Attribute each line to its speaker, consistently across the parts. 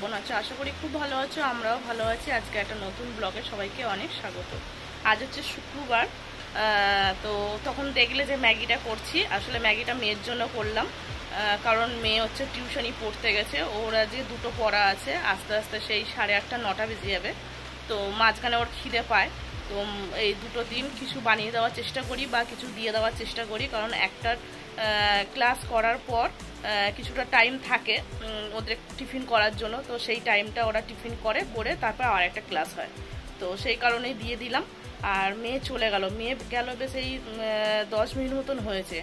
Speaker 1: বোন আছো? আশা করি খুব ভালো আছো, আমরাও ভালো আছি। আজকে একটা নতুন ব্লগে সবাইকে অনেক স্বাগত। আজ হচ্ছে শুক্রবার, তো তখন দেখলে যে ম্যাগিটা করছি, আসলে ম্যাগিটা মেয়ের জন্য করলাম, কারণ মেয়ে হচ্ছে টিউশনি পড়তে গেছে। ওর আজকে দুটো পড়া আছে, আস্তে আস্তে সেই 8:30 9টা বেজে যাবে। তো মাঝখানে ওর খিদে পায়, তো এই দুটো দিন কিছু বানিয়ে দেওয়ার চেষ্টা করি বা কিছু দিয়ে দেওয়ার চেষ্টা করি, কারণ একটা ক্লাস করার পর কিছুটা টাইম থাকে ওদের টিফিন করার জন্য। তো সেই টাইমটা ওরা টিফিন করে তারপর আর একটা ক্লাস হয়, তো সেই কারণেই দিয়ে দিলাম। আর মেয়ে চলে গেল, মেয়ে গেল বেশ এই 10 মিনিট মতন হয়েছে,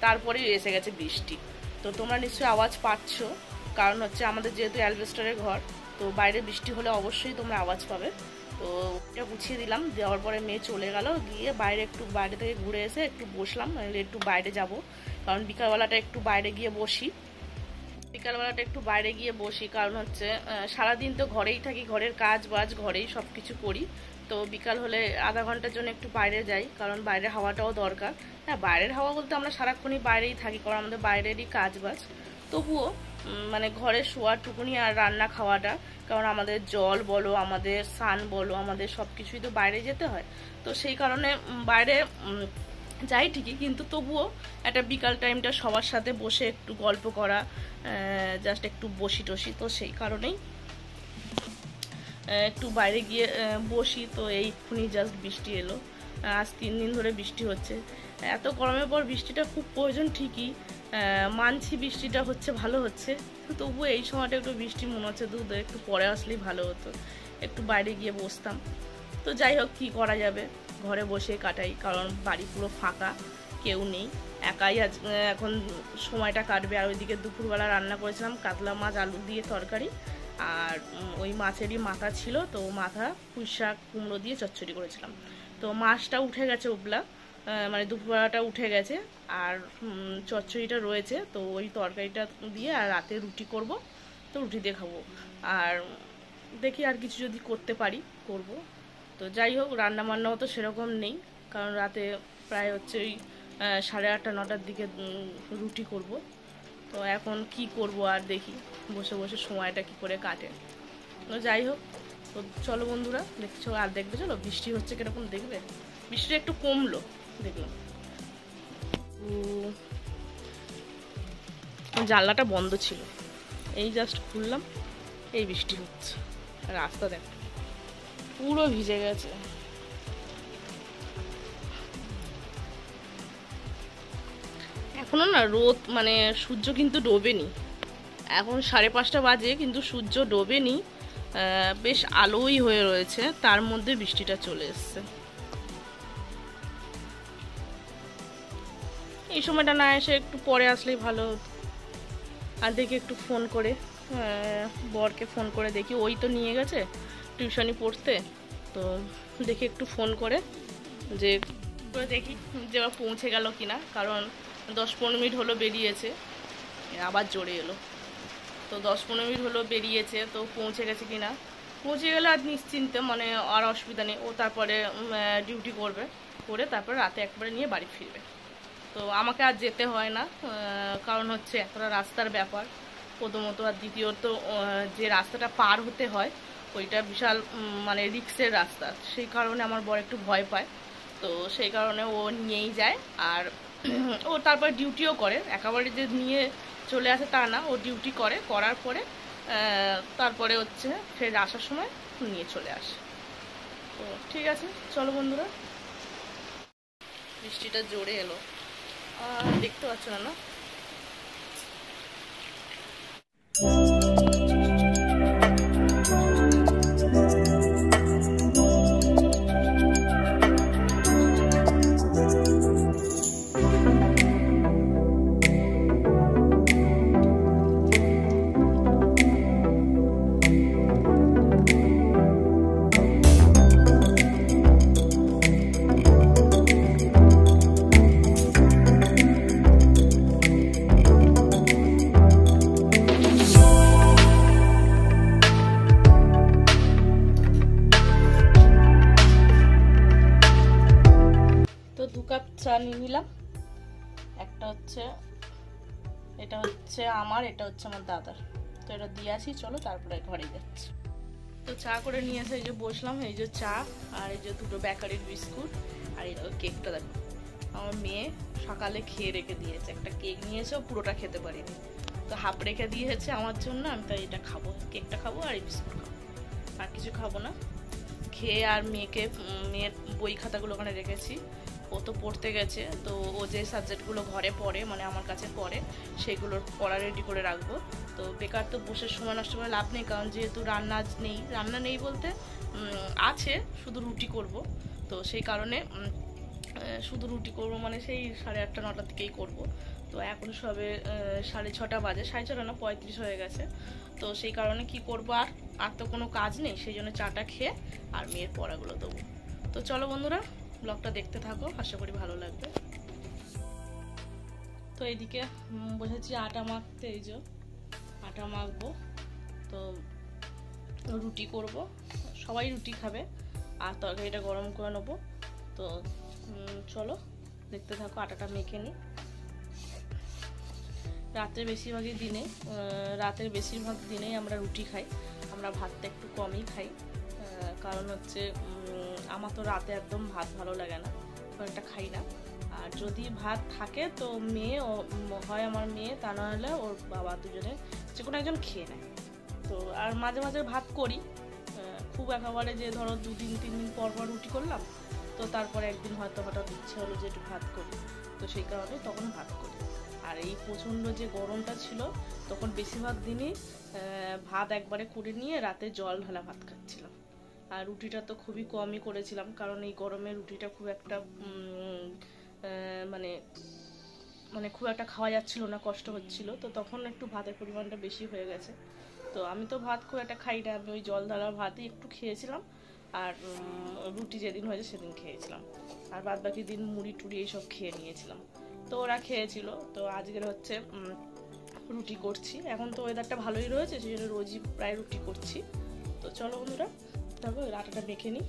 Speaker 1: তারপরেই এসে গেছে বৃষ্টি। তো তোমরা নিশ্চয়ই আওয়াজ পাচ্ছ, কারণ হচ্ছে আমাদের যেহেতু অ্যালবেস্টারের ঘর, তো বাইরে বৃষ্টি হলে অবশ্যই তোমরা আওয়াজ পাবে। তো এটা গুছিয়ে দিলাম, দেওয়ার পরে মেয়ে চলে গেল, গিয়ে বাইরে থেকে ঘুরে এসে একটু বসলাম, একটু বাইরে যাব, কারণ বিকালবেলাটা একটু বাইরে গিয়ে বসি, কারণ হচ্ছে সারাদিন তো ঘরেই থাকি, ঘরের কাজ বাজ ঘরেই সব কিছু করি। তো বিকাল হলে আধা ঘন্টার জন্য একটু বাইরে যাই, কারণ বাইরের হাওয়াটাও দরকার। হ্যাঁ, বাইরের হাওয়া বলতে আমরা সারাক্ষণই বাইরেই থাকি, কারণ আমাদের বাইরেরই কাজ বাজ। তবুও মানে ঘরে শোয়ার টুকুনি আর রান্না খাওয়াটা, কারণ আমাদের জল বলো, আমাদের স্নান বলো, আমাদের সব কিছুই তো বাইরে যেতে হয়। তো সেই কারণে বাইরে যাই ঠিকই, কিন্তু তবুও একটা বিকাল টাইমটা সবার সাথে বসে একটু গল্প করা, জাস্ট একটু বসি টসি, তো সেই কারণেই একটু বাইরে গিয়ে বসি। তো এইক্ষুনি জাস্ট বৃষ্টি এলো, আজ 3 দিন ধরে বৃষ্টি হচ্ছে। এত গরমের পর বৃষ্টিটা খুব প্রয়োজন ঠিকই, মানছি বৃষ্টিটা হচ্ছে, ভালো হচ্ছে, তবুও এই সময়টা একটু বৃষ্টি মনে হচ্ছে একটু পরে আসলেই ভালো হতো, একটু বাইরে গিয়ে বসতাম। তো যাই হোক, কী করা যাবে, ঘরে বসে কাটাই, কারণ বাড়ি পুরো ফাঁকা, কেউ নেই, একাই আজ এখন সময়টা কাটবে। আর ওইদিকে দুপুরবেলা রান্না করেছিলাম কাতলা মাছ আলু দিয়ে তরকারি, আর ওই মাছেরই মাথা ছিল, তো মাথা পুঁই শাক কুমড়ো দিয়ে চচ্চড়ি করেছিলাম। তো মাছটা উঠে গেছে, ওগুলা মানে দুপুরবেলাটা উঠে গেছে, আর চচ্চড়িটা রয়েছে, তো ওই তরকারিটা দিয়ে আর রাতে রুটি করব, তো রুটি দিয়ে খাবো। আর দেখি আর কিছু যদি করতে পারি করব। তো যাই হোক, রান্না বান্নাও তো সেরকম নেই, কারণ রাতে প্রায় হচ্ছে ওই 8:30 9টার দিকে রুটি করব। তো এখন কি করব, আর দেখি বসে বসে সময়টা কি করে কাটে। তো যাই হোক, তো চলো বন্ধুরা, দেখছো আর দেখবে, চলো বৃষ্টি হচ্ছে কিরকম দেখবে। বৃষ্টিটা একটু কমলো দেখলাম, জানলাটা বন্ধ ছিল, এই জাস্ট খুললাম, এই বৃষ্টি হচ্ছে। রাস্তা দেখ পুরো ভিজে গেছে। এখনো না রোদ, মানে সূর্য কিন্তু ডোবেনি, এখন 5:30 বাজে, কিন্তু সূর্য ডোবেনি, বেশ আলোই হয়ে রয়েছে, তার মধ্যে বৃষ্টিটা চলে এসছে। এই সময়টা না এসে একটু পরে আসলেই ভালো হতো। আর দেখি একটু ফোন করে, বরকে ফোন করে দেখি, ওই তো নিয়ে গেছে টিউশনি পড়তে, তো দেখি একটু ফোন করে যে দেখি যে আবার পৌঁছে গেল কিনা, কারণ 10-15 মিনিট হলো বেরিয়েছে, আবার জোরে এলো। তো 10-15 মিনিট হলো বেরিয়েছে, তো পৌঁছে গেছে কিনা, পৌঁছে গেলে আর নিশ্চিন্তে, মানে আর অসুবিধা নেই, ও তারপরে ডিউটি করবে, করে তারপরে রাতে একবারে নিয়ে বাড়ি ফিরবে। তো আমাকে আর যেতে হয় না, কারণ হচ্ছে এতটা রাস্তার ব্যাপার প্রথমত, আর দ্বিতীয়ত যে রাস্তাটা পার হতে হয় ওইটা বিশাল মানে রিক্সের রাস্তা, সেই কারণে আমার বর একটু ভয় পায়। তো সেই কারণে ও নিয়েই যায়, আর ও তারপর ডিউটিও করে, একেবারে যে নিয়ে চলে আসে তা না, ও ডিউটি করে, করার পরে তারপরে হচ্ছে ফের আসার সময় নিয়ে চলে আসে। তো ঠিক আছে, চলো বন্ধুরা, বৃষ্টিটা জোরে এলো, দেখতে পাচ্ছ না? চা নিয়ে নিলাম, একটা হচ্ছে, এটা হচ্ছে আমার, এটা হচ্ছে আমার দাদার। তো এটা দিয়ে আসি, চলো তারপরে ঘরে যাচ্ছি। তো চা করে নিয়ে এসে এই যে বসলাম, এই যে চা আর এই যে দুটো বেকারির বিস্কুট আর এই কেকটা দেখো আমার মেয়ে সকালে খেয়ে রেখে দিয়েছে, একটা কেক নিয়েছে, পুরোটা খেতে পারিনি, তো হাফ রেখে দিয়েছে আমার জন্য, আমি তাই এটা খাবো, কেকটা খাবো আর এই বিস্কুট খাবো, আর কিছু খাবো না। খেয়ে আর মেয়ের বই খাতাগুলো ওখানে রেখেছি, ও তো পড়তে গেছে, তো ও যে সাবজেক্টগুলো ঘরে পড়ে মানে আমার কাছে পড়ে সেগুলোর পড়া রেডি করে রাখবো। তো বেকার তো বসে সময় নষ্ট করে লাভ নেই, কারণ যেহেতু রান্না নেই বলতে আছে, শুধু রুটি করব, তো সেই কারণে শুধু রুটি করবো মানে সেই 8:30 9টা থেকেই করব। তো এখন সবে 6:30 বাজে, 6:30 না 35 হয়ে গেছে, তো সেই কারণে কি করবো, আর তো কোনো কাজ নেই, সেই জন্য চাটা খেয়ে আর মেয়ের পড়াগুলো দেবো। তো চলো বন্ধুরা ব্লগটা দেখতে থাকো, আশা করি ভালো লাগবে। তো এইদিকে বসেছি আটা মাখতে, এই যে আটা মাখবো, তো রুটি করব, সবাই রুটি খাবে আর তরকারিটা গরম করে নেবো। তো চলো দেখতে থাকো, আটাটা মেখে নিই। রাতের বেশিরভাগ দিনেই আমরা রুটি খাই, আমরা ভাতটা একটু কমই খাই, কারণ হচ্ছে আমার তো রাতে একদম ভাত ভালো লাগে না, একটা খাই না। আর যদি ভাত থাকে তো হয় আমার মেয়ে, তা নাহলে ওর বাবা, দুজনে যে কোনো একজন খেয়ে নেয়। তো আর মাঝে মাঝে ভাত করি, খুব একেবারে যে ধরো 2 দিন 3 দিন পর রুটি করলাম, তো তারপরে একদিন হয়তো হঠাৎ ইচ্ছে হলো যে একটু ভাত করি, তো সেই কারণে তখন ভাত করি। আর এই প্রচণ্ড যে গরমটা ছিল তখন বেশিরভাগ দিনই ভাত একবারে করে নিয়ে রাতে জল ঢালা ভাত খাচ্ছিলাম। আর রুটিটা তো খুবই কমই করেছিলাম, কারণ এই গরমে রুটিটা খুব একটা মানে খুব একটা খাওয়া যাচ্ছিল না, কষ্ট হচ্ছিল, তো তখন একটু ভাতের পরিমাণটা বেশি হয়ে গেছে। তো আমি তো ভাত খুব একটা খাই না, আমি ওই জল ঢালা ভাতই একটু খেয়েছিলাম, আর রুটি যেদিন হয়েছে সেদিন খেয়েছিলাম, আর বাদ বাকি দিন মুড়ি টুড়ি এইসব খেয়ে নিয়েছিলাম। তো ওরা খেয়েছিল, তো আজকের হচ্ছে রুটি করছি। এখন তো ওয়েদারটা ভালোই রয়েছে, সেই জন্য রোজই প্রায় রুটি করছি। তো চলো বন্ধুরা, তারপর আটাটা মেখে নিই।